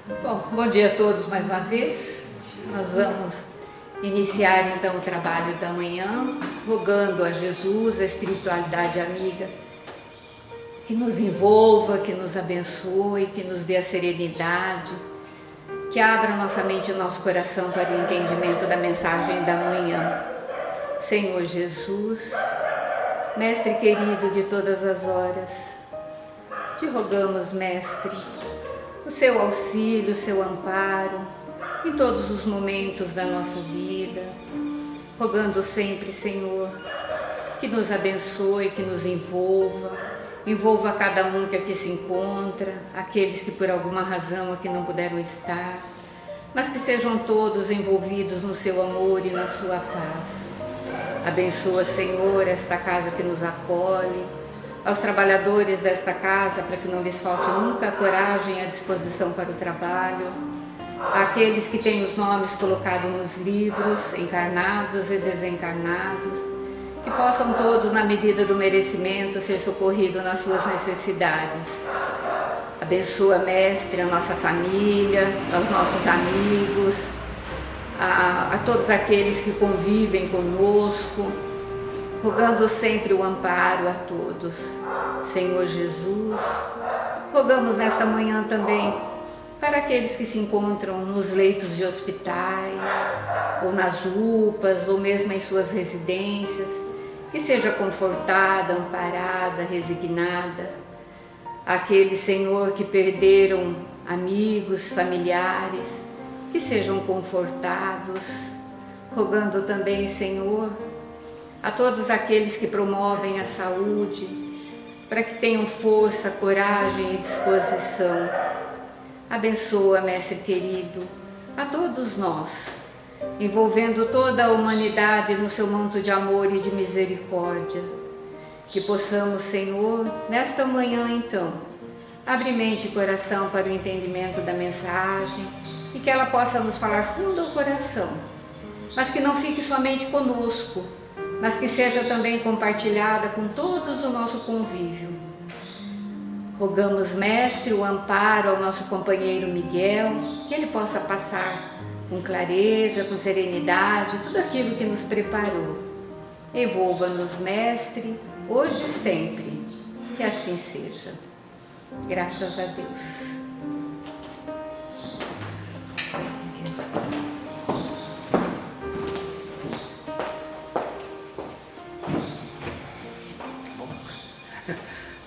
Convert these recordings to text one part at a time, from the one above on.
Bom dia a todos mais uma vez. Nós vamos iniciar então o trabalho da manhã, rogando a Jesus, a espiritualidade amiga, que nos envolva, que nos abençoe, que nos dê a serenidade, que abra nossa mente e nosso coração para o entendimento da mensagem da manhã. Senhor Jesus, Mestre querido de todas as horas, te rogamos, Mestre, o seu auxílio, o seu amparo em todos os momentos da nossa vida, rogando sempre, Senhor, que nos abençoe, que nos envolva cada um que aqui se encontra, aqueles que por alguma razão aqui não puderam estar, mas que sejam todos envolvidos no seu amor e na sua paz. Abençoa, Senhor, esta casa que nos acolhe, aos trabalhadores desta casa, para que não lhes falte nunca a coragem e a disposição para o trabalho, àqueles que têm os nomes colocados nos livros, encarnados e desencarnados, que possam todos, na medida do merecimento, ser socorridos nas suas necessidades. Abençoa, Mestre, a nossa família, aos nossos amigos, a todos aqueles que convivem conosco, rogando sempre o amparo a todos. Senhor Jesus, rogamos nesta manhã também para aqueles que se encontram nos leitos de hospitais, ou nas UPAs, ou mesmo em suas residências, que seja confortada, amparada, resignada. Aqueles, Senhor, que perderam amigos, familiares, que sejam confortados, rogando também, Senhor, a todos aqueles que promovem a saúde, para que tenham força, coragem e disposição. Abençoa, Mestre querido, a todos nós, envolvendo toda a humanidade no seu manto de amor e de misericórdia. Que possamos, Senhor, nesta manhã então, abrir mente e coração para o entendimento da mensagem e que ela possa nos falar fundo ao coração, mas que não fique somente conosco, mas que seja também compartilhada com todos o nosso convívio. Rogamos, Mestre, o amparo ao nosso companheiro Miguel, que ele possa passar com clareza, com serenidade, tudo aquilo que nos preparou. Envolva-nos, Mestre, hoje e sempre, que assim seja. Graças a Deus.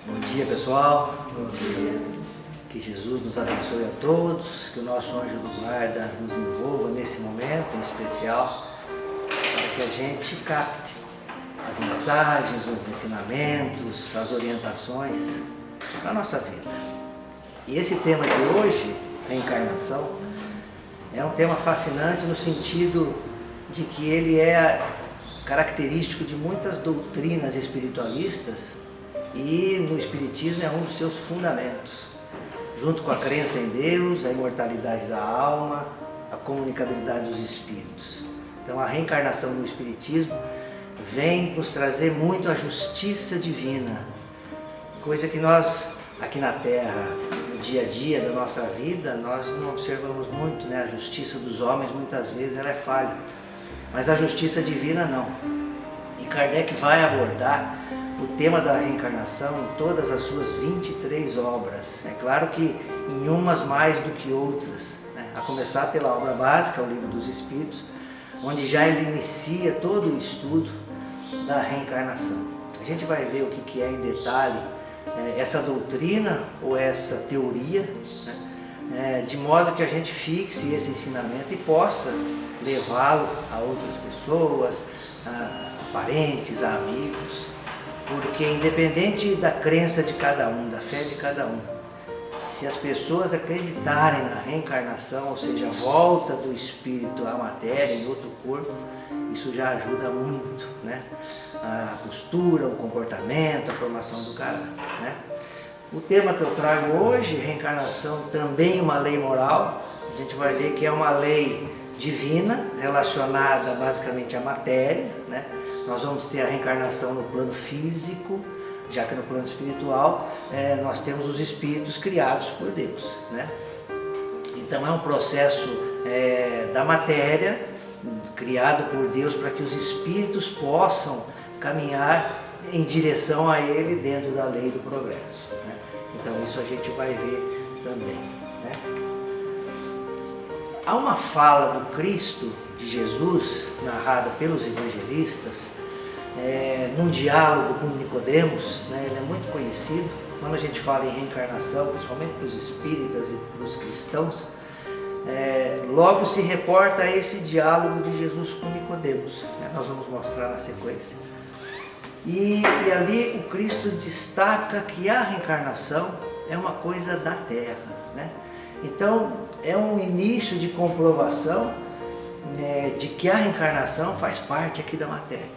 Bom dia, pessoal. Bom dia. Que Jesus nos abençoe a todos, que o nosso anjo do guarda nos envolva nesse momento em especial, para que a gente capte as mensagens, os ensinamentos, as orientações para a nossa vida. E esse tema de hoje, reencarnação, é um tema fascinante no sentido de que ele é característico de muitas doutrinas espiritualistas e no Espiritismo é um dos seus fundamentos, junto com a crença em Deus, a imortalidade da alma, a comunicabilidade dos espíritos. Então a reencarnação no Espiritismo vem nos trazer muito a justiça divina, coisa que nós aqui na Terra, no dia a dia da nossa vida, nós não observamos muito, né? A justiça dos homens muitas vezes ela é falha, mas a justiça divina não. E Kardec vai abordar o tema da reencarnação em todas as suas 23 obras. É claro que em umas mais do que outras, né? A começar pela obra básica, o Livro dos Espíritos, onde já ele inicia todo o estudo da reencarnação. A gente vai ver o que é em detalhe essa doutrina ou essa teoria, né? De modo que a gente fixe esse ensinamento e possa levá-lo a outras pessoas, a parentes, a amigos, porque independente da crença de cada um, da fé de cada um, se as pessoas acreditarem na reencarnação, ou seja, a volta do espírito à matéria, em outro corpo, isso já ajuda muito, né? A postura, o comportamento, a formação do caráter, né? O tema que eu trago hoje, reencarnação, também uma lei moral. A gente vai ver que é uma lei divina, relacionada basicamente à matéria, né? Nós vamos ter a reencarnação no plano físico, já que no plano espiritual nós temos os espíritos criados por Deus, né? Então é um processo da matéria, criado por Deus para que os espíritos possam caminhar em direção a Ele dentro da lei do progresso, né? Então isso a gente vai ver também, né? Há uma fala do Cristo, de Jesus, narrada pelos evangelistas, num diálogo com Nicodemos, né? Ele é muito conhecido. Quando a gente fala em reencarnação, principalmente para os espíritas e para os cristãos, logo se reporta a esse diálogo de Jesus com Nicodemos, né? Nós vamos mostrar na sequência. E ali o Cristo destaca que a reencarnação é uma coisa da Terra, né? Então é um início de comprovação, né, de que a reencarnação faz parte aqui da matéria,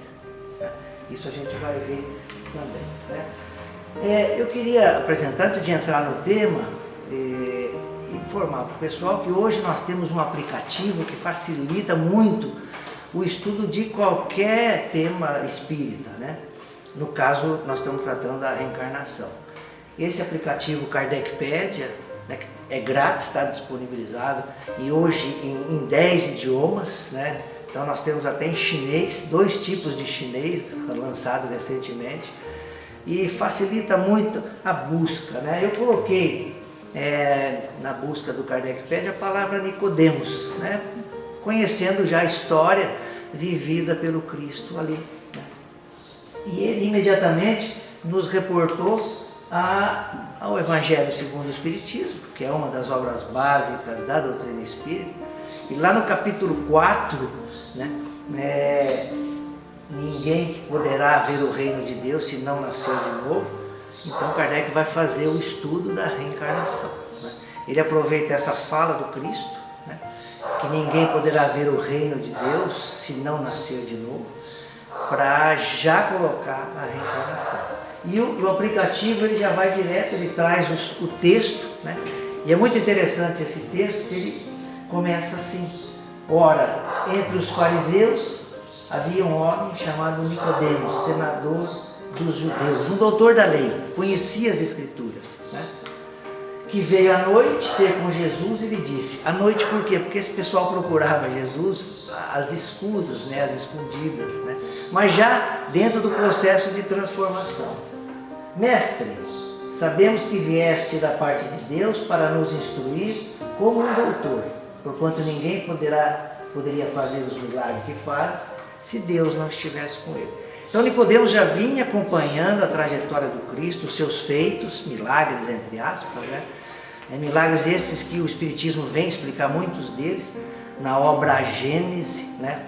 né? Isso a gente vai ver também, né? Eu queria apresentar, antes de entrar no tema, informar para o pessoal que hoje nós temos um aplicativo que facilita muito o estudo de qualquer tema espírita, né? No caso, nós estamos tratando da reencarnação. Esse aplicativo Kardecpedia, né, é grátis, está disponibilizado, e hoje em 10 idiomas, né? Então nós temos até em chinês, 2 tipos de chinês lançado recentemente, e facilita muito a busca, né? Eu coloquei na busca do Kardecpedia a palavra Nicodemos, né? Conhecendo já a história vivida pelo Cristo ali, né? E ele imediatamente nos reportou ao Evangelho segundo o Espiritismo, que é uma das obras básicas da doutrina espírita. E lá no capítulo 4, né, ninguém poderá ver o reino de Deus se não nascer de novo. Então Kardec vai fazer o estudo da reencarnação, né? Ele aproveita essa fala do Cristo, né, que ninguém poderá ver o reino de Deus se não nascer de novo, para já colocar a reencarnação. E o aplicativo ele já vai direto, ele traz o texto, né? E é muito interessante esse texto, que ele começa assim: ora, entre os fariseus havia um homem chamado Nicodemos, senador dos judeus, um doutor da lei, conhecia as escrituras, né? Que veio à noite ter com Jesus e lhe disse: à noite por quê? Porque esse pessoal procurava Jesus às escusas, né? Às escondidas, né? Mas já dentro do processo de transformação. Mestre, sabemos que vieste da parte de Deus para nos instruir como um doutor, porquanto ninguém poderia fazer os milagres que faz se Deus não estivesse com ele. Então Nicodemos já vinha acompanhando a trajetória do Cristo, os seus feitos, milagres entre aspas, né? Milagres esses que o Espiritismo vem explicar muitos deles na obra A Gênese, né?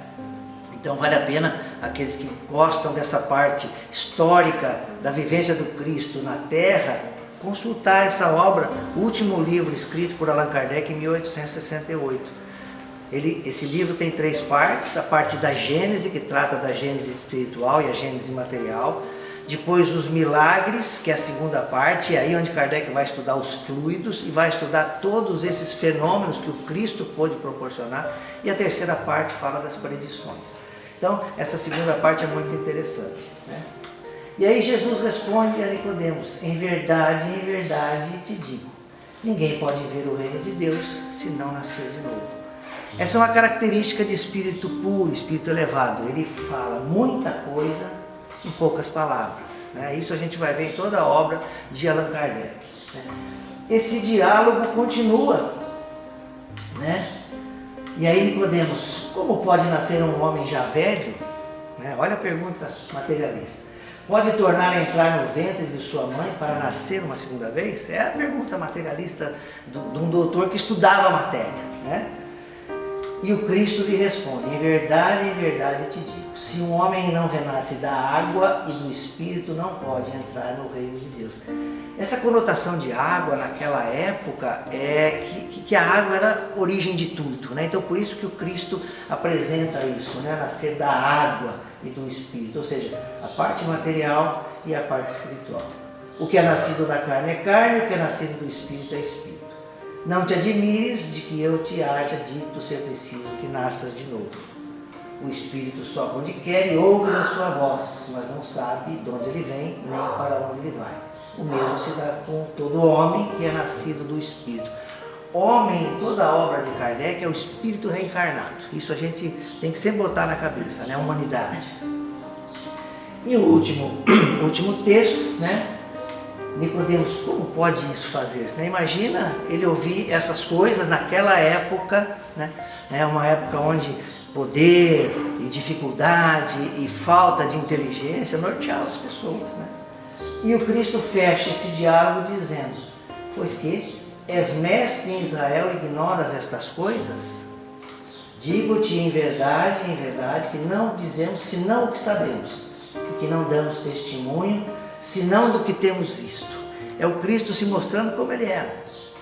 Então vale a pena aqueles que gostam dessa parte histórica da vivência do Cristo na Terra, consultar essa obra, o último livro escrito por Allan Kardec em 1868. Esse livro tem 3 partes: a parte da Gênese, que trata da Gênese espiritual e a Gênese material. Depois os milagres, que é a segunda parte, é aí onde Kardec vai estudar os fluidos e vai estudar todos esses fenômenos que o Cristo pôde proporcionar. E a terceira parte fala das predições. Então, essa segunda parte é muito interessante, né? E aí Jesus responde a Nicodemos: em verdade te digo, ninguém pode ver o reino de Deus se não nascer de novo. Essa é uma característica de espírito puro, espírito elevado. Ele fala muita coisa em poucas palavras, né? Isso a gente vai ver em toda a obra de Allan Kardec, né? Esse diálogo continua, né? E aí Nicodemos: como pode nascer um homem já velho? Né? Olha a pergunta materialista. Pode tornar a entrar no ventre de sua mãe para nascer uma segunda vez? É a pergunta materialista de um doutor que estudava a matéria, né? E o Cristo lhe responde: em verdade te digo, se um homem não renasce da água e do Espírito, não pode entrar no reino de Deus. Essa conotação de água naquela época é que a água era a origem de tudo, né? Então por isso que o Cristo apresenta isso, né? Nascer da água e do Espírito, ou seja, a parte material e a parte espiritual. O que é nascido da carne é carne, o que é nascido do Espírito é Espírito. Não te admires de que eu te haja dito ser preciso que nasças de novo. O Espírito sopra onde quer e ouves a sua voz, mas não sabe de onde ele vem, nem para onde ele vai. O mesmo se dá com todo homem que é nascido do Espírito. homem, toda a obra de Kardec é o espírito reencarnado. Isso a gente tem que sempre botar na cabeça, né? A humanidade. E o último texto, né? Nicodemos, como pode isso fazer? Né? Imagina ele ouvir essas coisas naquela época, né? É uma época onde poder e dificuldade e falta de inteligência norteavam as pessoas, né? E o Cristo fecha esse diálogo dizendo: pois que és mestre em Israel e ignoras estas coisas? Digo-te em verdade, que não dizemos senão o que sabemos, e que não damos testemunho senão do que temos visto. É o Cristo se mostrando como ele era,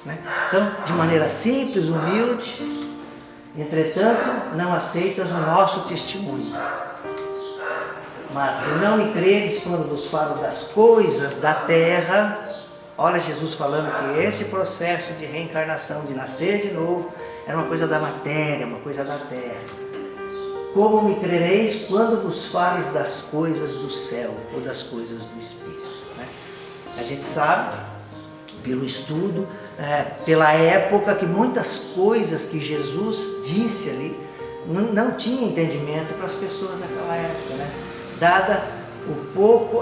né? Então, de maneira simples, humilde, entretanto, não aceitas o nosso testemunho. Mas se não me credes quando vos falo das coisas da terra, olha Jesus falando que esse processo de reencarnação, de nascer de novo, era uma coisa da matéria, uma coisa da terra. Como me crereis quando vos fales das coisas do céu ou das coisas do Espírito, né? A gente sabe, pelo estudo, pela época, que muitas coisas que Jesus disse ali não tinha entendimento para as pessoas daquela época, né? Dada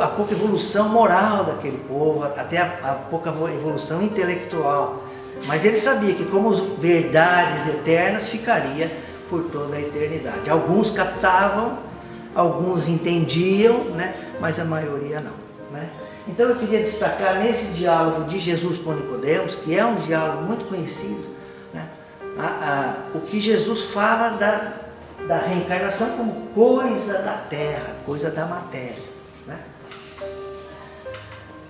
a pouca evolução moral daquele povo, até a pouca evolução intelectual. Mas ele sabia que como verdades eternas ficaria por toda a eternidade. Alguns captavam, alguns entendiam, né? Mas a maioria não, né? Então eu queria destacar nesse diálogo de Jesus com Nicodemos, que é um diálogo muito conhecido, né? O que Jesus fala da reencarnação como coisa da terra, coisa da matéria, né?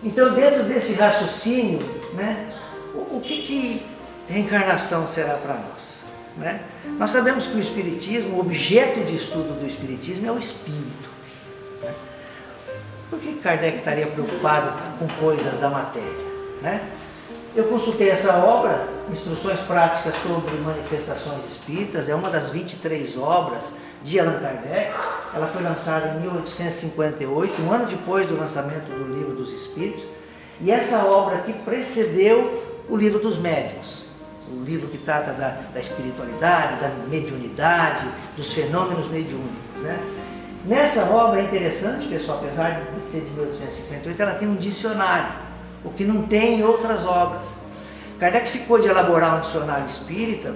Então, dentro desse raciocínio, né, o que reencarnação será para nós, né? Nós sabemos que o Espiritismo, o objeto de estudo do Espiritismo é o Espírito, né? Por que Kardec estaria preocupado com coisas da matéria, né? Eu consultei essa obra, Instruções Práticas sobre Manifestações Espíritas, é uma das 23 obras de Allan Kardec. Ela foi lançada em 1858, um ano depois do lançamento do Livro dos Espíritos. E essa obra aqui precedeu o Livro dos Médiuns, o livro que trata da espiritualidade, da mediunidade, dos fenômenos mediúnicos, né? Nessa obra é interessante, pessoal, apesar de ser de 1858, ela tem um dicionário, o que não tem em outras obras. Kardec ficou de elaborar um dicionário espírita,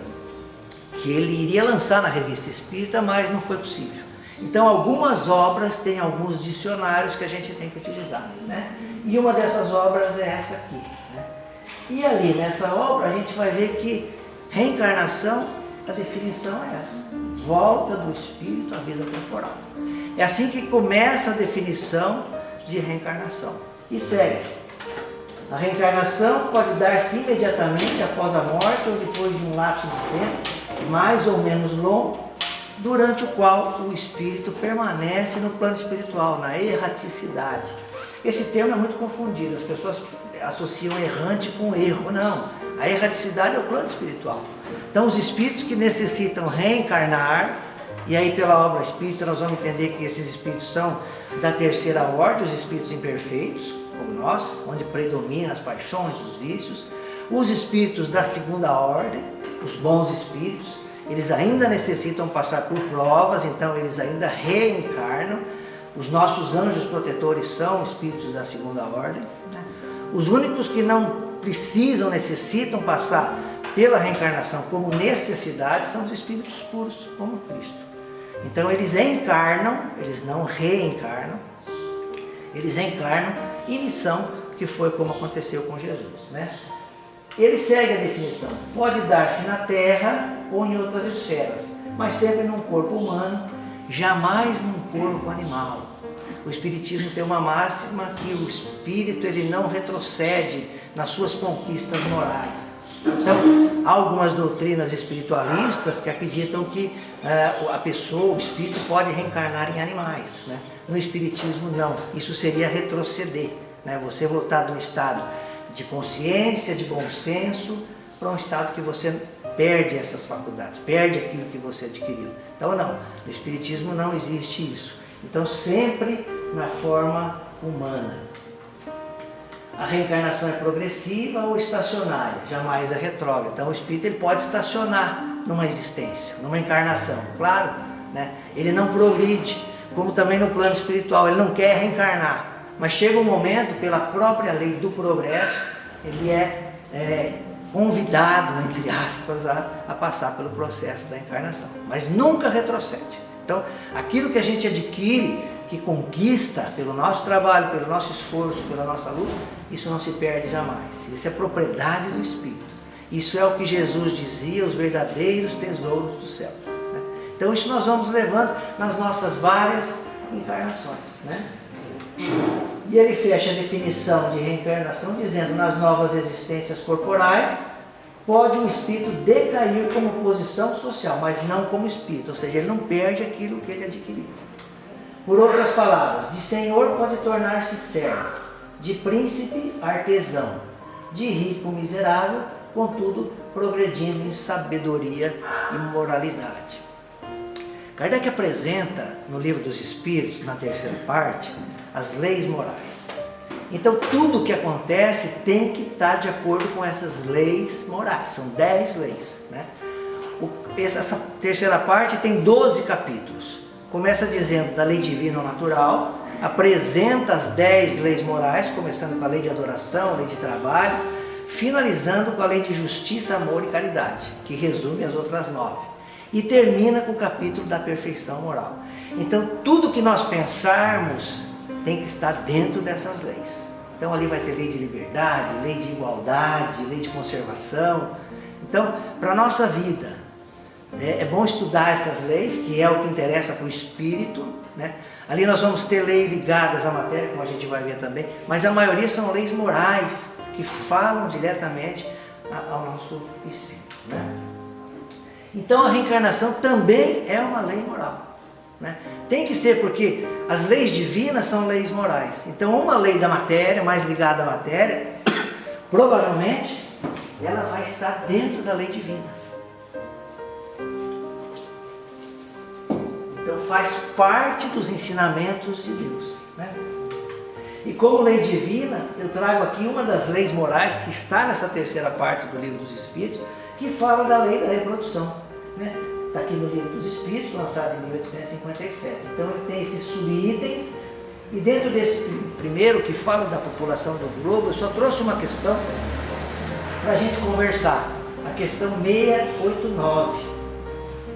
que ele iria lançar na Revista Espírita, mas não foi possível. Então, algumas obras têm alguns dicionários que a gente tem que utilizar, né? E uma dessas obras é essa aqui, né? E ali nessa obra a gente vai ver que reencarnação, a definição é essa: volta do espírito à vida corporal. É assim que começa a definição de reencarnação. E segue: a reencarnação pode dar-se imediatamente após a morte ou depois de um lapso de tempo mais ou menos longo, durante o qual o espírito permanece no plano espiritual, na erraticidade. Esse termo é muito confundido, as pessoas associam errante com erro. Não, a erraticidade é o plano espiritual. Então, os espíritos que necessitam reencarnar, e aí pela obra espírita nós vamos entender que esses espíritos são da terceira ordem, os espíritos imperfeitos, como nós, onde predominam as paixões, os vícios. Os espíritos da segunda ordem, os bons espíritos, eles ainda necessitam passar por provas, então eles ainda reencarnam. Os nossos anjos protetores são espíritos da segunda ordem. Os únicos que não precisam, necessitam passar pela reencarnação como necessidade são os espíritos puros, como Cristo. Então eles encarnam, eles não reencarnam, eles encarnam em missão, que foi como aconteceu com Jesus, né? Ele segue a definição: pode dar-se na terra ou em outras esferas, mas sempre num corpo humano, jamais num corpo animal. O Espiritismo tem uma máxima que o espírito ele não retrocede nas suas conquistas morais. Então, há algumas doutrinas espiritualistas que acreditam que a pessoa, o espírito, pode reencarnar em animais, né? No Espiritismo, não. Isso seria retroceder, né? Você voltar de um estado de consciência, de bom senso, para um estado que você perde essas faculdades, perde aquilo que você adquiriu. Então, não. No Espiritismo não existe isso. Então, sempre na forma humana. a reencarnação é progressiva ou estacionária, jamais é retrógrada. Então o espírito ele pode estacionar numa existência, numa encarnação, claro, né? Ele não progride, como também no plano espiritual, ele não quer reencarnar, mas chega um momento, pela própria lei do progresso, ele é convidado, entre aspas, a passar pelo processo da encarnação, mas nunca retrocede. Então, aquilo que a gente adquire, que conquista pelo nosso trabalho, pelo nosso esforço, pela nossa luta, isso não se perde jamais. Isso é propriedade do Espírito. Isso é o que Jesus dizia, os verdadeiros tesouros do céu, né? Então, isso nós vamos levando nas nossas várias encarnações, né? E ele fecha a definição de reencarnação dizendo: nas novas existências corporais, pode o espírito decair como posição social, mas não como espírito, ou seja, ele não perde aquilo que ele adquiriu. Por outras palavras, de senhor pode tornar-se servo, de príncipe artesão, de rico miserável, contudo progredindo em sabedoria e moralidade. Kardec apresenta no Livro dos Espíritos, na terceira parte, as leis morais. Então tudo o que acontece tem que estar de acordo com essas leis morais, são 10 leis, né? Essa terceira parte tem 12 capítulos. Começa dizendo da lei divina ou natural, apresenta as 10 leis morais, começando com a lei de adoração, a lei de trabalho, finalizando com a lei de justiça, amor e caridade, que resume as outras 9. E termina com o capítulo da perfeição moral. Então tudo que nós pensarmos tem que estar dentro dessas leis. Então ali vai ter lei de liberdade, lei de igualdade, lei de conservação. Então, para a nossa vida, é bom estudar essas leis, que é o que interessa para o espírito, né? Ali nós vamos ter leis ligadas à matéria, como a gente vai ver também, mas a maioria são leis morais, que falam diretamente ao nosso espírito, né? Então a reencarnação também é uma lei moral, né? Tem que ser, porque as leis divinas são leis morais. Então uma lei da matéria, mais ligada à matéria, provavelmente ela vai estar dentro da lei divina. Então faz parte dos ensinamentos de Deus, né? E como lei divina, eu trago aqui uma das leis morais que está nessa terceira parte do Livro dos Espíritos, que fala da lei da reprodução, né? Está aqui no Livro dos Espíritos, lançado em 1857. Então ele tem esses subitens, e dentro desse primeiro, que fala da população do globo, eu só trouxe uma questão para a gente conversar. A questão 689.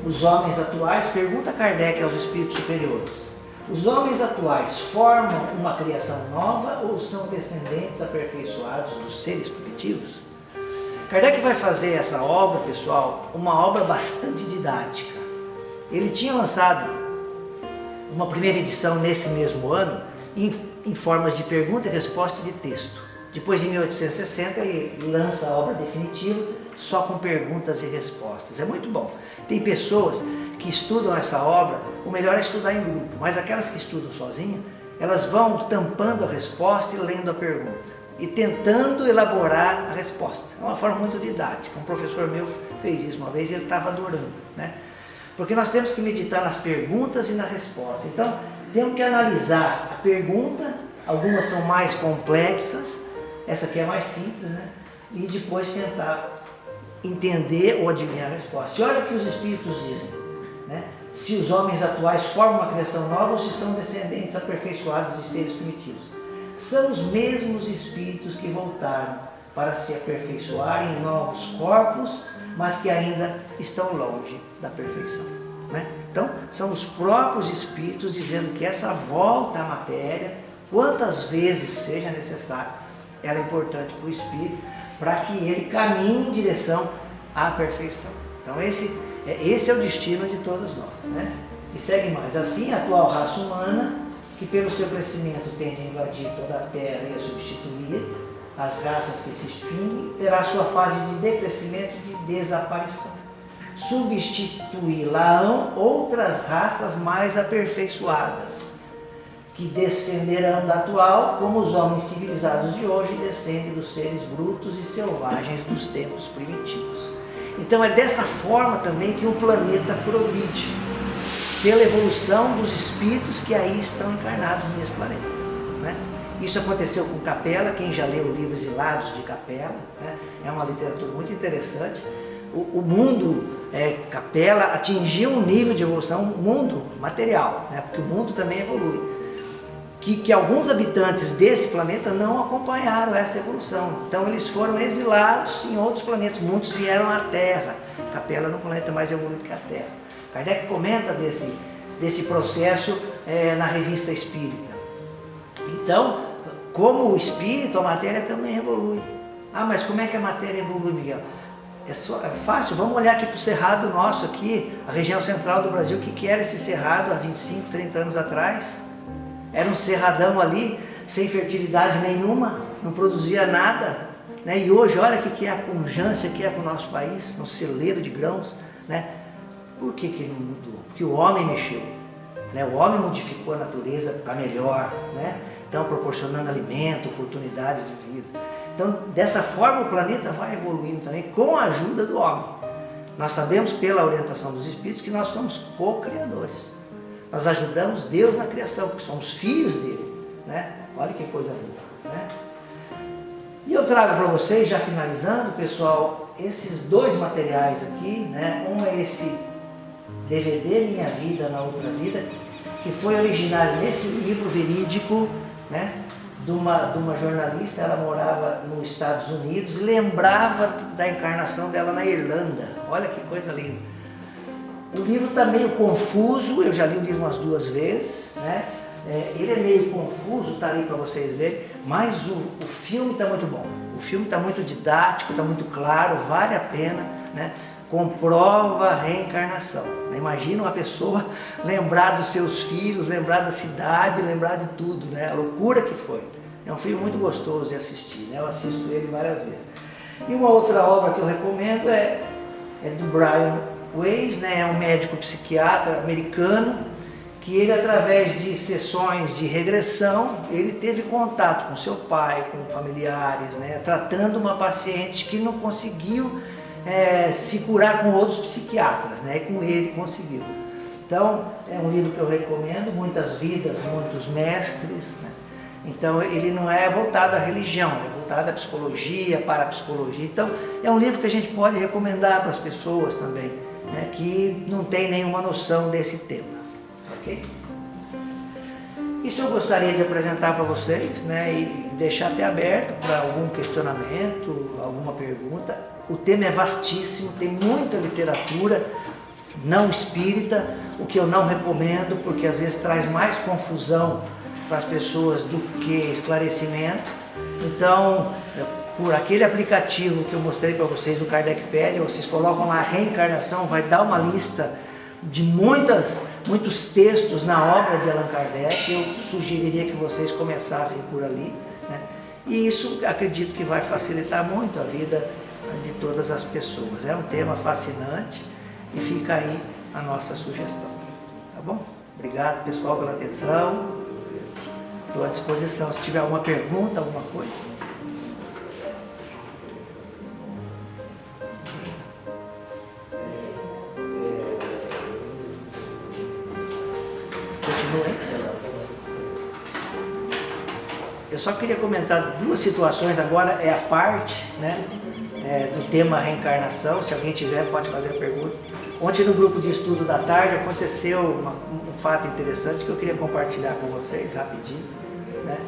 Os homens atuais, pergunta Kardec aos espíritos superiores: os homens atuais formam uma criação nova ou são descendentes aperfeiçoados dos seres primitivos? Kardec vai fazer essa obra, pessoal, uma obra bastante didática. Ele tinha lançado uma primeira edição nesse mesmo ano, em formas de pergunta e resposta de texto. Depois, em 1860, ele lança a obra definitiva, só com perguntas e respostas. É muito bom. Tem pessoas que estudam essa obra, o melhor é estudar em grupo, mas aquelas que estudam sozinhas, elas vão tampando a resposta e lendo a pergunta, e tentando elaborar a resposta. É uma forma muito didática. Um professor meu fez isso uma vez e ele estava adorando, né? Porque nós temos que meditar nas perguntas e na resposta. Então, temos que analisar a pergunta, algumas são mais complexas, essa aqui é mais simples, né? E depois tentar entender ou adivinhar a resposta. E olha o que os espíritos dizem, né? Se os homens atuais formam uma criação nova ou se são descendentes aperfeiçoados de seres primitivos. São os mesmos espíritos que voltaram para se aperfeiçoar em novos corpos, mas que ainda estão longe da perfeição, né? Então, são os próprios espíritos dizendo que essa volta à matéria, quantas vezes seja necessário, ela é importante para o espírito, para que ele caminhe em direção à perfeição. Então, esse é o destino de todos nós, né? E segue mais. Assim, a atual raça humana, que pelo seu crescimento tende a invadir toda a Terra e a substituir as raças que se extinguem, terá sua fase de decrescimento e de desaparição. Substituí-la-ão outras raças mais aperfeiçoadas, que descenderão da atual, como os homens civilizados de hoje descendem dos seres brutos e selvagens dos tempos primitivos. Então é dessa forma também que o planeta progride, pela evolução dos espíritos que aí estão encarnados nesse planeta, né? Isso aconteceu com Capela, quem já leu o livro Exilados de Capela, né? É uma literatura muito interessante. O mundo Capela atingiu um nível de evolução, um mundo material, né? Porque o mundo também evolui. Que alguns habitantes desse planeta não acompanharam essa evolução. Então eles foram exilados em outros planetas, muitos vieram à Terra. Capela é um planeta mais evoluído que a Terra. Kardec comenta desse processo na Revista Espírita. Então, como o espírito, a matéria também evolui. Ah, mas como é que a matéria evolui, Miguel? É fácil, vamos olhar aqui para o cerrado nosso aqui, a região central do Brasil. O que era esse cerrado há 25, 30 anos atrás? Era um cerradão ali, sem fertilidade nenhuma, não produzia nada, né? E hoje, olha o que é a pujança que é para o nosso país, um celeiro de grãos, né? Por que ele não mudou? Porque o homem mexeu, né? O homem modificou a natureza para melhor, né? Então, proporcionando alimento, oportunidade de vida. Então, dessa forma, o planeta vai evoluindo também, com a ajuda do homem. Nós sabemos, pela orientação dos espíritos, que nós somos co-criadores. Nós ajudamos Deus na criação, porque somos filhos dele, né? Olha que coisa boa, né? E eu trago para vocês, já finalizando, pessoal, esses dois materiais aqui, né? Um é esse DVD, Minha Vida na Outra Vida, que foi originário nesse livro verídico, né? De uma jornalista. Ela morava nos Estados Unidos e lembrava da encarnação dela na Irlanda. Olha que coisa linda. O livro está meio confuso, eu já li o livro umas 2 vezes, né? Ele é meio confuso, está ali para vocês verem, mas o filme está muito bom. O filme está muito didático, está muito claro, vale a pena, né? Comprova a reencarnação. Né? Imagina uma pessoa lembrar dos seus filhos, lembrar da cidade, lembrar de tudo, né? A loucura que foi. É um filme muito gostoso de assistir, né? Eu assisto ele várias vezes. E uma outra obra que eu recomendo é do Brian Weiss, né? É um médico psiquiatra americano, que ele, através de sessões de regressão, ele teve contato com seu pai, com familiares, né? Tratando uma paciente que não conseguiu se curar com outros psiquiatras, né? E com ele conseguiu. Então, é um livro que eu recomendo, Muitas Vidas, Muitos Mestres, né? Então, ele não é voltado à religião, é voltado à psicologia, parapsicologia. Então, é um livro que a gente pode recomendar para as pessoas também, né, que não tem nenhuma noção desse tema, ok? Isso eu gostaria de apresentar para vocês, né, e deixar até aberto para algum questionamento, alguma pergunta. O tema é vastíssimo, tem muita literatura não espírita, o que eu não recomendo, porque às vezes traz mais confusão para as pessoas do que esclarecimento. Então, por aquele aplicativo que eu mostrei para vocês, o Kardecpedia, vocês colocam lá reencarnação, vai dar uma lista de muitos textos na obra de Allan Kardec. Eu sugeriria que vocês começassem por ali, né? E isso acredito que vai facilitar muito a vida de todas as pessoas. É um tema fascinante e fica aí a nossa sugestão, tá bom? Obrigado, pessoal, pela atenção. Estou à disposição se tiver alguma pergunta, alguma coisa. Continue. Eu só queria comentar 2 situações agora, é a parte, né, do tema reencarnação. Se alguém tiver, pode fazer a pergunta. Ontem no grupo de estudo da tarde aconteceu um fato interessante que eu queria compartilhar com vocês rapidinho, né?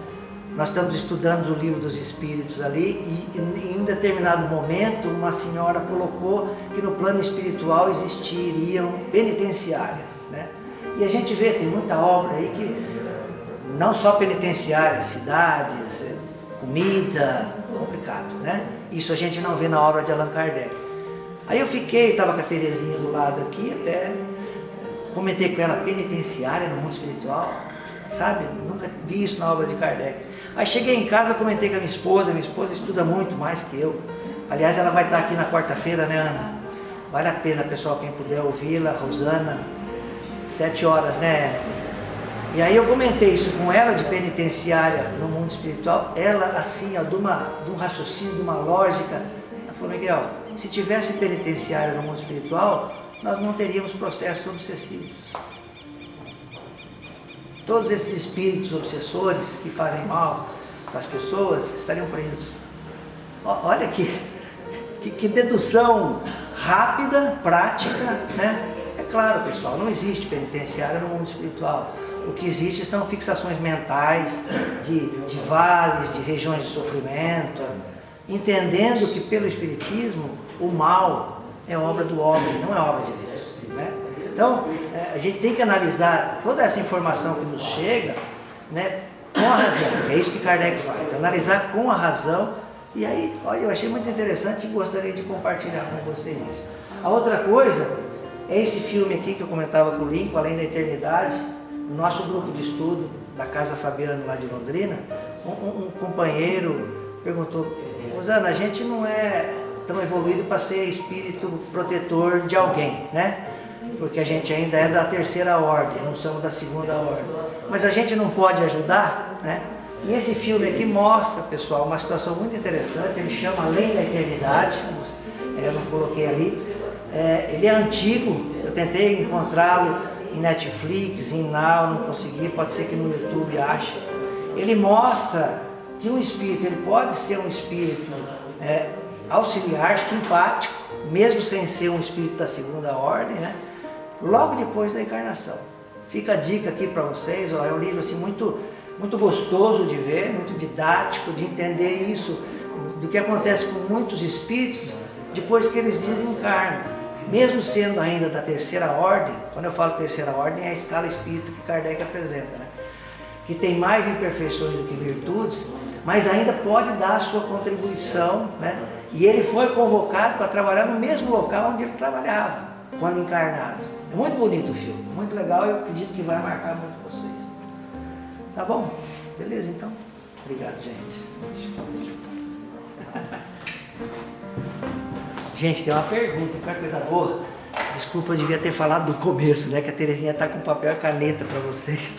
Nós estamos estudando o Livro dos Espíritos ali e em um determinado momento uma senhora colocou que no plano espiritual existiriam penitenciárias, né? E a gente vê, tem muita obra aí que não só penitenciárias, cidades, comida, complicado, né? Isso a gente não vê na obra de Allan Kardec. Aí eu estava com a Terezinha do lado aqui, até comentei com ela, penitenciária no mundo espiritual, sabe? Nunca vi isso na obra de Kardec. Aí cheguei em casa, comentei com a minha esposa estuda muito mais que eu. Aliás, ela vai estar aqui na quarta-feira, né, Ana? Vale a pena, pessoal, quem puder ouvi-la, Rosana, 7 horas, né? E aí eu comentei isso com ela, de penitenciária no mundo espiritual. Ela, assim, ó, de um raciocínio, de uma lógica, ela falou, Miguel, se tivesse penitenciária no mundo espiritual, nós não teríamos processos obsessivos. Todos esses espíritos obsessores que fazem mal, das pessoas estariam presos. Olha que dedução rápida, prática, né? É claro, pessoal, não existe penitenciária no mundo espiritual. O que existe são fixações mentais de vales, de regiões de sofrimento, entendendo que pelo Espiritismo o mal é obra do homem, não é obra de Deus, né? Então, a gente tem que analisar toda essa informação que nos chega, né, com a razão. É isso que Kardec faz, analisar com a razão. E aí, olha, eu achei muito interessante e gostaria de compartilhar com vocês isso. A outra coisa é esse filme aqui que eu comentava com o Lincoln, Além da Eternidade. No nosso grupo de estudo da Casa Fabiano lá de Londrina, um companheiro perguntou: Rosana, a gente não é tão evoluído para ser espírito protetor de alguém, né? Porque a gente ainda é da terceira ordem, não somos da segunda ordem. Mas a gente não pode ajudar, né? E esse filme aqui mostra, pessoal, uma situação muito interessante. Ele chama Além da Eternidade, eu não coloquei ali. Ele é antigo, eu tentei encontrá-lo em Netflix, em Now, não consegui, pode ser que no YouTube ache. Ele mostra que um espírito, ele pode ser um espírito auxiliar, simpático, mesmo sem ser um espírito da segunda ordem, né? Logo depois da encarnação. Fica a dica aqui para vocês, ó, é um livro assim, muito gostoso de ver, muito didático, de entender isso, do que acontece com muitos espíritos depois que eles desencarnam. Mesmo sendo ainda da terceira ordem, quando eu falo terceira ordem é a escala espírita que Kardec apresenta, né? Que tem mais imperfeições do que virtudes, mas ainda pode dar a sua contribuição, né? E ele foi convocado para trabalhar no mesmo local onde ele trabalhava, quando encarnado. É muito bonito o filme, muito legal, e eu acredito que vai marcar muito vocês. Tá bom? Beleza, então? Obrigado, gente. Gente, tem uma pergunta, qualquer coisa boa. Desculpa, eu devia ter falado no começo, né? Que a Terezinha está com papel e caneta para vocês.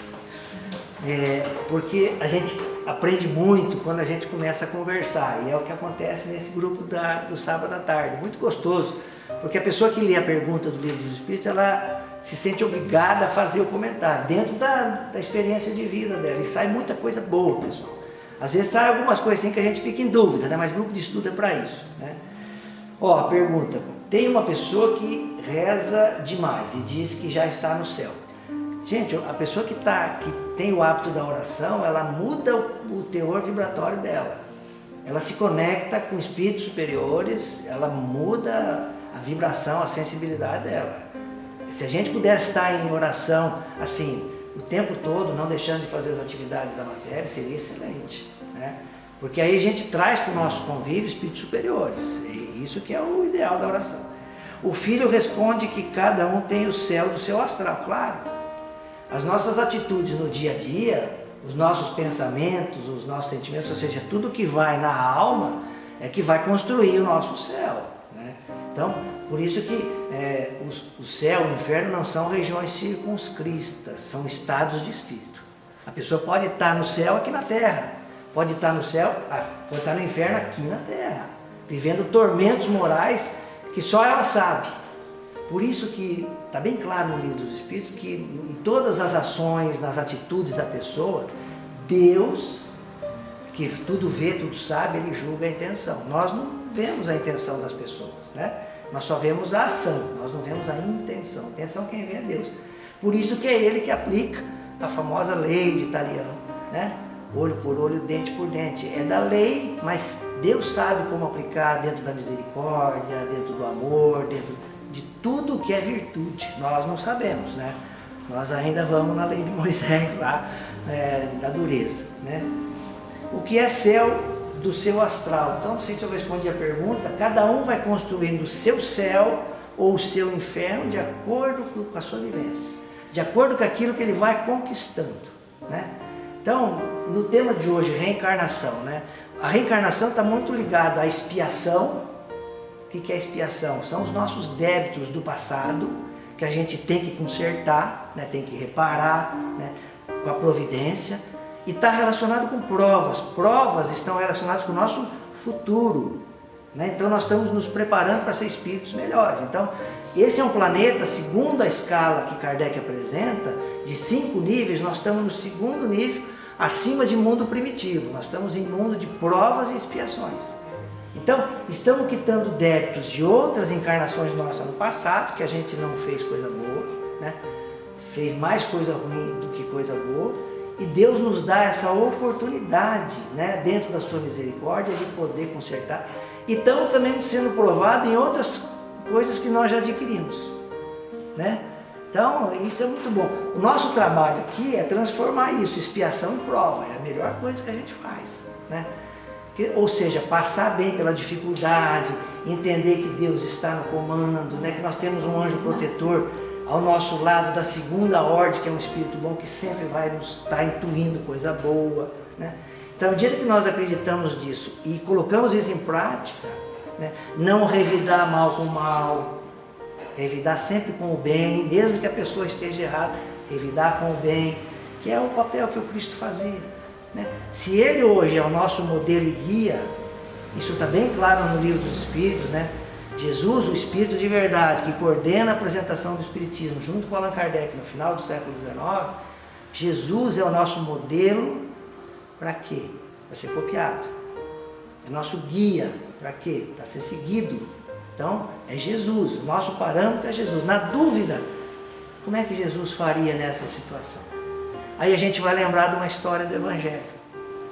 Porque a gente aprende muito quando a gente começa a conversar. E é o que acontece nesse grupo do sábado à tarde. Muito gostoso. Porque a pessoa que lê a pergunta do Livro dos Espíritos, ela se sente obrigada a fazer o comentário, dentro da experiência de vida dela. E sai muita coisa boa, pessoal. Às vezes sai algumas coisas assim que a gente fica em dúvida, né? Mas grupo de estudo é para isso, né? Ó, a pergunta: tem uma pessoa que reza demais e diz que já está no céu. Gente, a pessoa que tem o hábito da oração, ela muda o teor vibratório dela. Ela se conecta com espíritos superiores, ela muda a vibração, a sensibilidade dela. Se a gente pudesse estar em oração, assim, o tempo todo, não deixando de fazer as atividades da matéria, seria excelente, né? Porque aí a gente traz para o nosso convívio espíritos superiores. E isso que é o ideal da oração. O filho responde que cada um tem o céu do seu astral, claro. As nossas atitudes no dia a dia, os nossos pensamentos, os nossos sentimentos, ou seja, tudo que vai na alma é que vai construir o nosso céu, né? Então, por isso que o céu e o inferno não são regiões circunscritas, são estados de espírito. A pessoa pode estar no céu aqui na terra, pode estar no céu, pode estar no inferno aqui na terra, vivendo tormentos morais que só ela sabe. Por isso que está bem claro no Livro dos Espíritos que em todas as ações, nas atitudes da pessoa, Deus, que tudo vê, tudo sabe, Ele julga a intenção. Nós não vemos a intenção das pessoas, né? Nós só vemos a ação, nós não vemos a intenção. A intenção quem vê é Deus. Por isso que é Ele que aplica a famosa lei de Talião, né? Olho por olho, dente por dente. É da lei, mas Deus sabe como aplicar dentro da misericórdia, dentro do amor, dentro de tudo que é virtude. Nós não sabemos, né? Nós ainda vamos na lei de Moisés lá, da dureza, né? O que é céu do seu astral? Então, não sei se eu respondi a pergunta. Cada um vai construindo o seu céu ou o seu inferno de acordo com a sua vivência, de acordo com aquilo que ele vai conquistando, né? Então, no tema de hoje, reencarnação, né? A reencarnação está muito ligada à expiação. O que é expiação? São os nossos débitos do passado, que a gente tem que consertar, né? Tem que reparar, né? Com a providência. E está relacionado com provas. Provas estão relacionadas com o nosso futuro, né? Então nós estamos nos preparando para ser espíritos melhores. Então, esse é um planeta, segundo a escala que Kardec apresenta, de 5 níveis, nós estamos no 2º nível, acima de mundo primitivo, nós estamos em mundo de provas e expiações. Então, estamos quitando débitos de outras encarnações nossas no passado, que a gente não fez coisa boa, né? Fez mais coisa ruim do que coisa boa, e Deus nos dá essa oportunidade, né, dentro da sua misericórdia, de poder consertar. E estamos também sendo provados em outras coisas que nós já adquirimos, né? Então, isso é muito bom. O nosso trabalho aqui é transformar isso, expiação em prova, é a melhor coisa que a gente faz, né? Ou seja, passar bem pela dificuldade, entender que Deus está no comando, né? Que nós temos um anjo protetor ao nosso lado da segunda ordem, que é um espírito bom que sempre vai nos estar intuindo coisa boa, né? Então, no dia que nós acreditamos nisso e colocamos isso em prática, né? Não revidar mal com mal, revidar sempre com o bem, mesmo que a pessoa esteja errada, revidar com o bem, que é o papel que o Cristo fazia, né? Se ele hoje é o nosso modelo e guia, isso está bem claro no Livro dos Espíritos, né? Jesus, o Espírito de verdade, que coordena a apresentação do Espiritismo junto com Allan Kardec no final do século XIX, Jesus é o nosso modelo para quê? Para ser copiado. É nosso guia para quê? Para ser seguido. Então, é Jesus, o nosso parâmetro é Jesus. Na dúvida, como é que Jesus faria nessa situação? Aí a gente vai lembrar de uma história do Evangelho.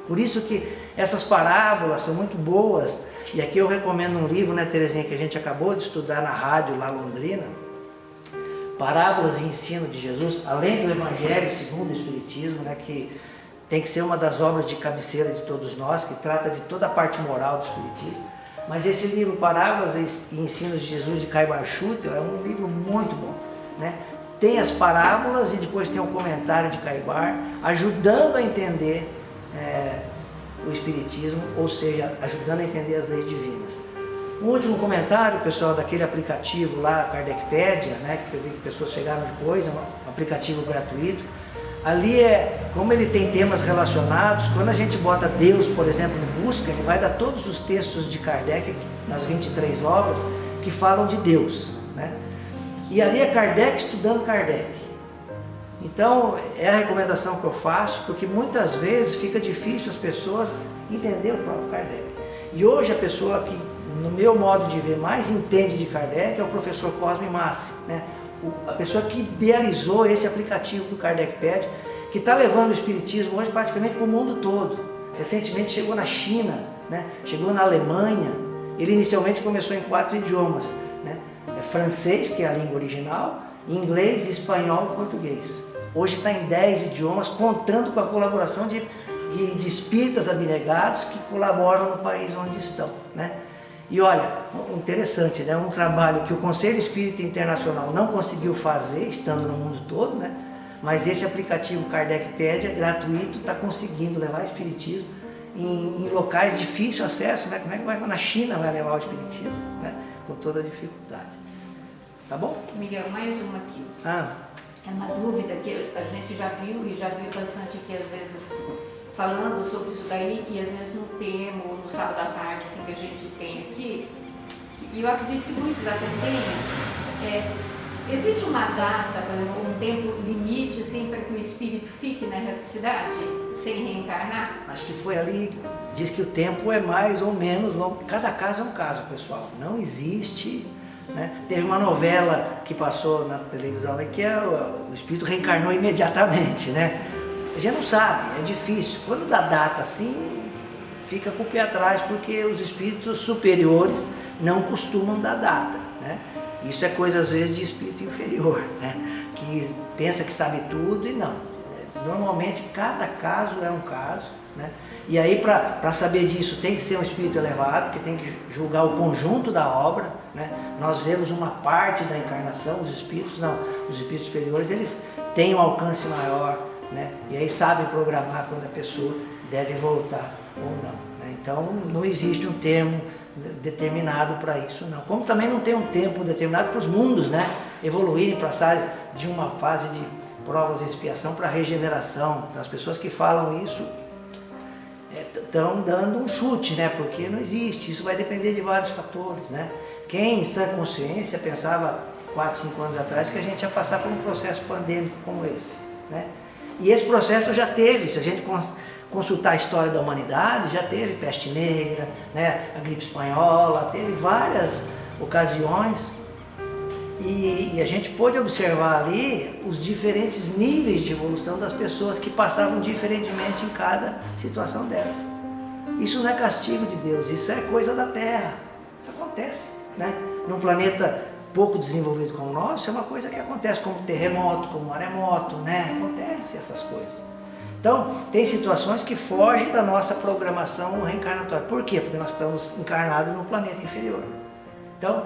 Por isso que essas parábolas são muito boas. E aqui eu recomendo um livro, né, Terezinha, que a gente acabou de estudar na rádio lá em Londrina. Parábolas e ensino de Jesus, além do Evangelho segundo o Espiritismo, né, que tem que ser uma das obras de cabeceira de todos nós, que trata de toda a parte moral do Espiritismo. Mas esse livro, Parábolas e Ensinos de Jesus, de Caibar Schutel, é um livro muito bom, né? Tem as parábolas e depois tem um comentário de Caibar, ajudando a entender o Espiritismo, ou seja, ajudando a entender as leis divinas. Um último comentário, pessoal, daquele aplicativo lá, Kardecpedia, né, que eu vi que pessoas chegaram depois, é um aplicativo gratuito. Ali como ele tem temas relacionados, quando a gente bota Deus, por exemplo, no busca, ele vai dar todos os textos de Kardec, nas 23 obras, que falam de Deus, né? E ali é Kardec estudando Kardec. Então, é a recomendação que eu faço, porque muitas vezes fica difícil as pessoas entender o próprio Kardec. E hoje a pessoa que, no meu modo de ver, mais entende de Kardec é o professor Cosme Massi, né? A pessoa que idealizou esse aplicativo do Kardecpedia, que está levando o Espiritismo hoje praticamente para o mundo todo. Recentemente chegou na China, né? Chegou na Alemanha. Ele inicialmente começou em 4 idiomas, né? Francês, que é a língua original, inglês, espanhol e português. Hoje está em 10 idiomas, contando com a colaboração de espíritas abnegados que colaboram no país onde estão, né? E olha, interessante, né? Um trabalho que o Conselho Espírita Internacional não conseguiu fazer, estando no mundo todo, né? Mas esse aplicativo Kardecpedia, gratuito, está conseguindo levar o Espiritismo em locais de difícil acesso, né? Como é que vai na China vai levar o Espiritismo, né? Com toda a dificuldade. Tá bom? Miguel, mais uma aqui. É uma dúvida que a gente já viu bastante aqui, às vezes, falando sobre isso daí, e às vezes no termo, no sábado à tarde, assim, que a gente tem aqui, e eu acredito que muitos até tenham, existe uma data, um tempo limite, assim, para que o espírito fique na erraticidade, sem reencarnar? Acho que foi ali, diz que o tempo é mais ou menos longo, cada caso é um caso, pessoal, não existe, né? Teve uma novela que passou na televisão, né, que o espírito reencarnou imediatamente, né? A gente não sabe, é difícil. Quando dá data assim, fica com o pé atrás, porque os espíritos superiores não costumam dar data, né? Isso é coisa, às vezes, de espírito inferior, né? Que pensa que sabe tudo e não. Normalmente, cada caso é um caso, né? E aí, para saber disso, tem que ser um espírito elevado, que tem que julgar o conjunto da obra, né? Nós vemos uma parte da encarnação, os espíritos não. Os espíritos superiores, eles têm um alcance maior, né? E aí sabem programar quando a pessoa deve voltar ou não, né? Então não existe um termo determinado para isso, não. Como também não tem um tempo determinado para os mundos, né, evoluírem, passarem de uma fase de provas e expiação para regeneração. Então, as pessoas que falam isso estão dando um chute, né? Porque não existe. Isso vai depender de vários fatores, né? Quem em sã consciência pensava 4, 5 anos atrás que a gente ia passar por um processo pandêmico como esse, né? E esse processo já teve, se a gente consultar a história da humanidade, já teve peste negra, né, a gripe espanhola, teve várias ocasiões e a gente pôde observar ali os diferentes níveis de evolução das pessoas que passavam diferentemente em cada situação dessa. Isso não é castigo de Deus, isso é coisa da Terra, isso acontece, né? Num planeta pouco desenvolvido como o nosso, é uma coisa que acontece como terremoto, como maremoto, né? Acontece essas coisas. Então, tem situações que fogem da nossa programação reencarnatória. Por quê? Porque nós estamos encarnados no planeta inferior. Então,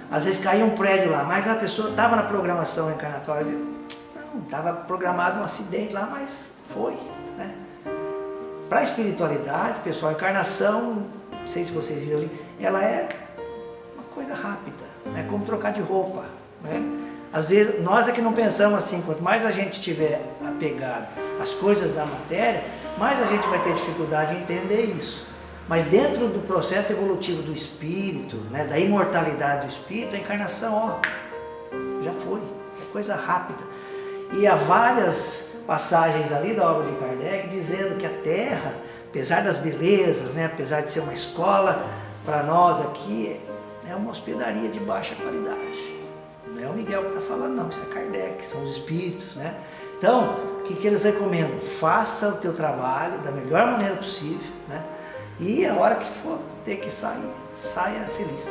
às vezes caiu um prédio lá, mas a pessoa estava na programação reencarnatória. Não, estava programado um acidente lá, mas foi, né? Para a espiritualidade, pessoal, a encarnação, não sei se vocês viram ali, ela é uma coisa rápida, né? Como trocar de roupa, né? Às vezes, nós é que não pensamos assim, quanto mais a gente tiver apegado às coisas da matéria, mais a gente vai ter dificuldade em entender isso. Mas dentro do processo evolutivo do espírito, né, da imortalidade do espírito, a encarnação, ó, já foi, é coisa rápida. E há várias passagens ali da obra de Kardec dizendo que a Terra, apesar das belezas, né, apesar de ser uma escola, para nós aqui é uma hospedaria de baixa qualidade. Não é o Miguel que está falando, não, isso é Kardec, são os espíritos, né? Então, o que eles recomendam? Faça o teu trabalho da melhor maneira possível, né? E a hora que for ter que sair, saia feliz,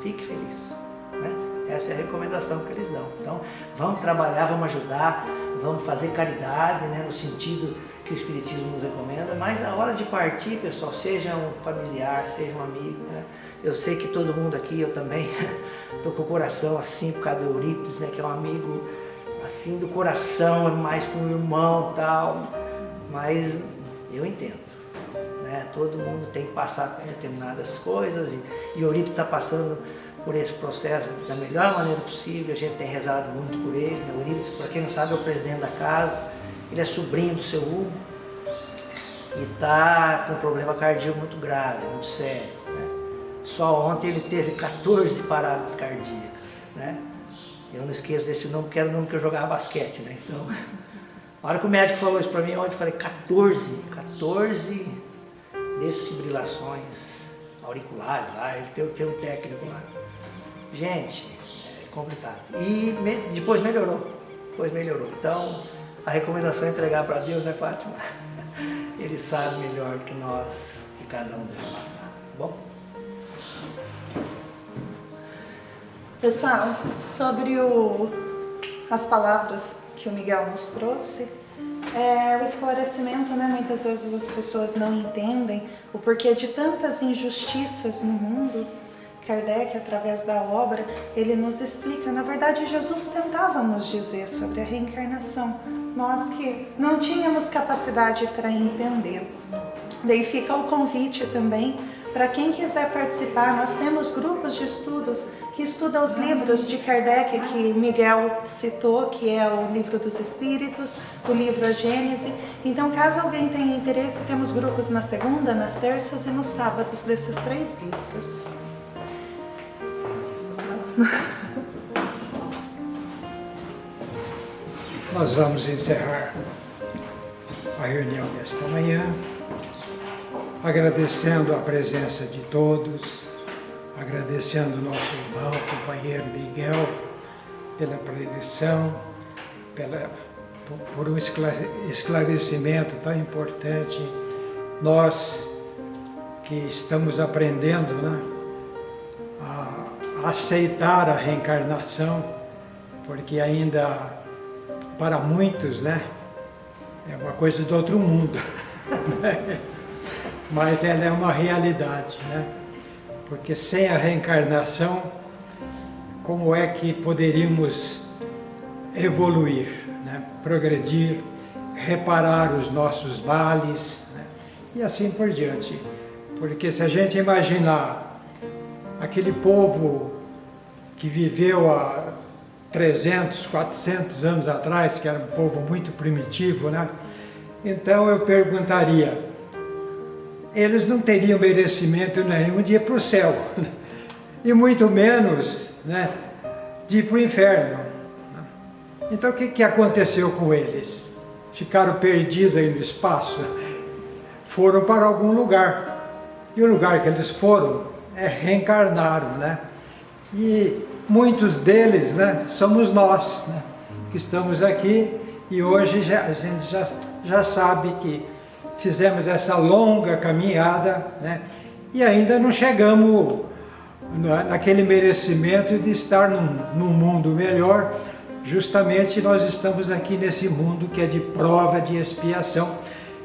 fique feliz, né? Essa é a recomendação que eles dão. Então, vamos trabalhar, vamos ajudar, vamos fazer caridade, né? No sentido que o Espiritismo nos recomenda, mas a hora de partir, pessoal, seja um familiar, seja um amigo, né? Eu sei que todo mundo aqui, eu também, estou com o coração assim por causa do Eurípides, né? Que é um amigo assim do coração, é mais com o irmão e tal, mas eu entendo, né? Todo mundo tem que passar por determinadas coisas e o Eurípides está passando por esse processo da melhor maneira possível, a gente tem rezado muito por ele. O Eurípides, para quem não sabe, é o presidente da casa, ele é sobrinho do seu Hugo e está com um problema cardíaco muito grave, muito sério, né? Só ontem ele teve 14 paradas cardíacas, né? Eu não esqueço desse nome, porque era o nome que eu jogava basquete, né? Então, a hora que o médico falou isso para mim ontem, eu falei 14 desfibrilações auriculares lá, ele tem um técnico lá. Gente, é complicado. E depois melhorou. Então, a recomendação é entregar para Deus, né, Fátima? Ele sabe melhor do que nós, que cada um deve passar. Tá bom? Pessoal, sobre as palavras que o Miguel nos trouxe, o esclarecimento, né? Muitas vezes as pessoas não entendem o porquê de tantas injustiças no mundo. Kardec, através da obra, ele nos explica. Na verdade, Jesus tentava nos dizer sobre a reencarnação, nós que não tínhamos capacidade para entender. Daí fica o convite também para quem quiser participar. Nós temos grupos de estudos que estudam os livros de Kardec, que Miguel citou, que é o Livro dos Espíritos, o livro A Gênese. Então, caso alguém tenha interesse, temos grupos na segunda, nas terças e nos sábados desses 3 livros. Nós vamos encerrar a reunião desta manhã, agradecendo a presença de todos, agradecendo o nosso irmão, companheiro Miguel, pela preleção, por um esclarecimento tão importante. Nós que estamos aprendendo, né, a aceitar a reencarnação, porque ainda para muitos, né, é uma coisa do outro mundo, né? Mas ela é uma realidade, né? Porque sem a reencarnação, como é que poderíamos evoluir, né? Progredir, reparar os nossos males, né? E assim por diante. Porque se a gente imaginar aquele povo que viveu há 300, 400 anos atrás, que era um povo muito primitivo, né? Então eu perguntaria, eles não teriam merecimento nenhum de ir para o céu, e muito menos, né, de ir para o inferno. Então o que aconteceu com eles? ficaram perdidos aí no espaço, foram para algum lugar. E o lugar que eles foram reencarnaram, né? E muitos deles, né, somos nós, né, que estamos aqui, e hoje a gente já sabe que fizemos essa longa caminhada, né, e ainda não chegamos naquele merecimento de estar num mundo melhor. Justamente nós estamos aqui nesse mundo que é de prova, de expiação,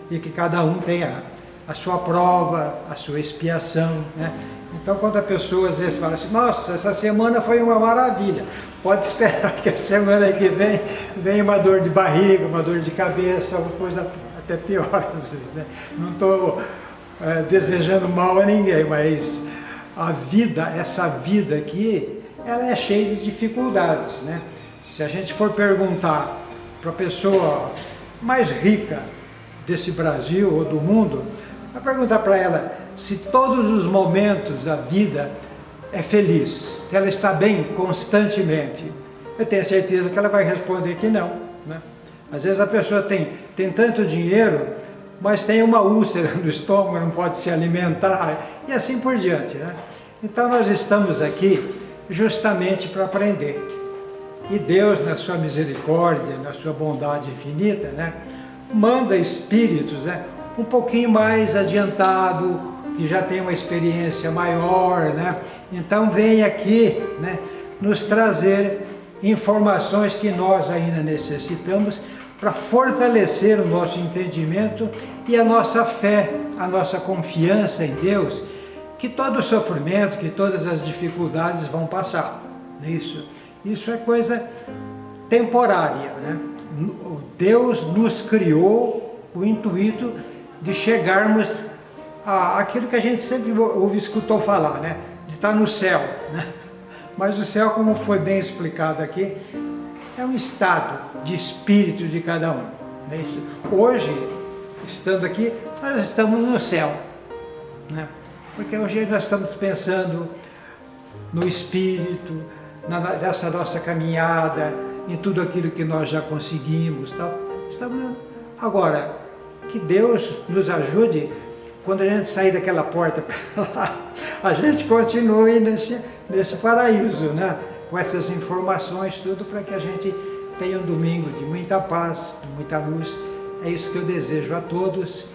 e que cada um tem a sua prova, a sua expiação, né? Então, quando a pessoa às vezes fala assim, nossa, essa semana foi uma maravilha, pode esperar que a semana que vem uma dor de barriga, uma dor de cabeça, uma coisa até pior, assim, né? Não estou desejando mal a ninguém, mas a vida, essa vida aqui, ela é cheia de dificuldades, né? Se a gente for perguntar para a pessoa mais rica desse Brasil ou do mundo, vai perguntar para ela se todos os momentos da vida é feliz, se ela está bem constantemente. Eu tenho certeza que ela vai responder que não, né? Às vezes a pessoa tem tanto dinheiro, mas tem uma úlcera no estômago, não pode se alimentar, e assim por diante, né? Então nós estamos aqui justamente para aprender. E Deus, na sua misericórdia, na sua bondade infinita, né, manda espíritos, né, um pouquinho mais adiantado, que já tem uma experiência maior, né? Então vem aqui, né, nos trazer informações que nós ainda necessitamos para fortalecer o nosso entendimento e a nossa fé, a nossa confiança em Deus, que todo o sofrimento, que todas as dificuldades vão passar. Isso é coisa temporária, né? Deus nos criou com o intuito de chegarmos àquilo que a gente sempre escutou falar, né? De estar no céu, né? Mas o céu, como foi bem explicado aqui, é um estado de espírito de cada um. Né? Hoje, estando aqui, nós estamos no céu, né? Porque hoje nós estamos pensando no espírito, nessa nossa caminhada, em tudo aquilo que nós já conseguimos. Tal. Agora, que Deus nos ajude, quando a gente sair daquela porta para lá, a gente continue nesse paraíso, né? Com essas informações, tudo, para que a gente tenha um domingo de muita paz, de muita luz. É isso que eu desejo a todos,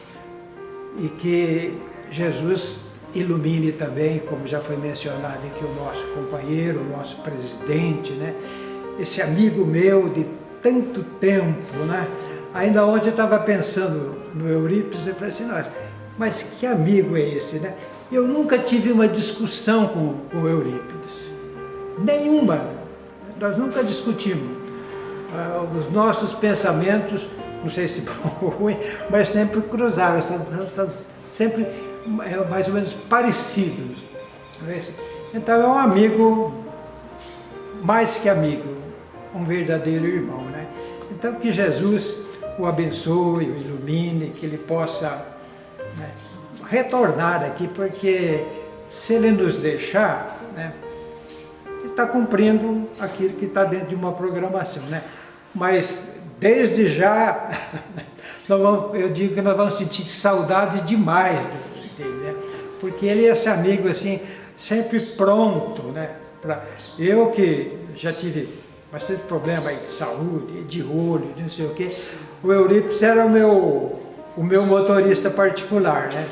e que Jesus ilumine também, como já foi mencionado aqui, o nosso companheiro, o nosso presidente, né? Esse amigo meu de tanto tempo, né? Ainda ontem eu estava pensando no Eurípides e falei assim, nossa, mas que amigo é esse, né? Eu nunca tive uma discussão com o Eurípides, nenhuma, nós nunca discutimos. Os nossos pensamentos, não sei se bom ou ruim, mas sempre cruzaram, são sempre mais ou menos parecidos. Então é um amigo, mais que amigo, um verdadeiro irmão, né? Então que Jesus o abençoe, o ilumine, que ele possa, né, retornar aqui, porque se ele nos deixar, né, ele está cumprindo aquilo que está dentro de uma programação, né? Mas desde já, eu digo que nós vamos sentir saudade demais dele, né? Porque ele é esse amigo assim, sempre pronto, né? Eu que já tive bastante problema aí de saúde, de olho, de não sei o quê, o Eurípides era o meu motorista particular, né?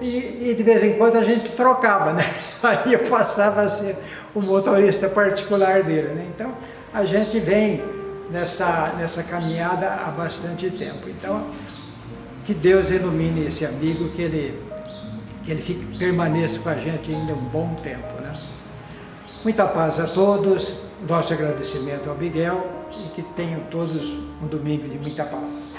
E de vez em quando a gente trocava, né? Aí eu passava a ser o motorista particular dele, né? Então a gente vem nessa caminhada há bastante tempo. Então que Deus ilumine esse amigo, que ele permaneça com a gente ainda um bom tempo, né? Muita paz a todos, nosso agradecimento ao Miguel, e que tenham todos um domingo de muita paz.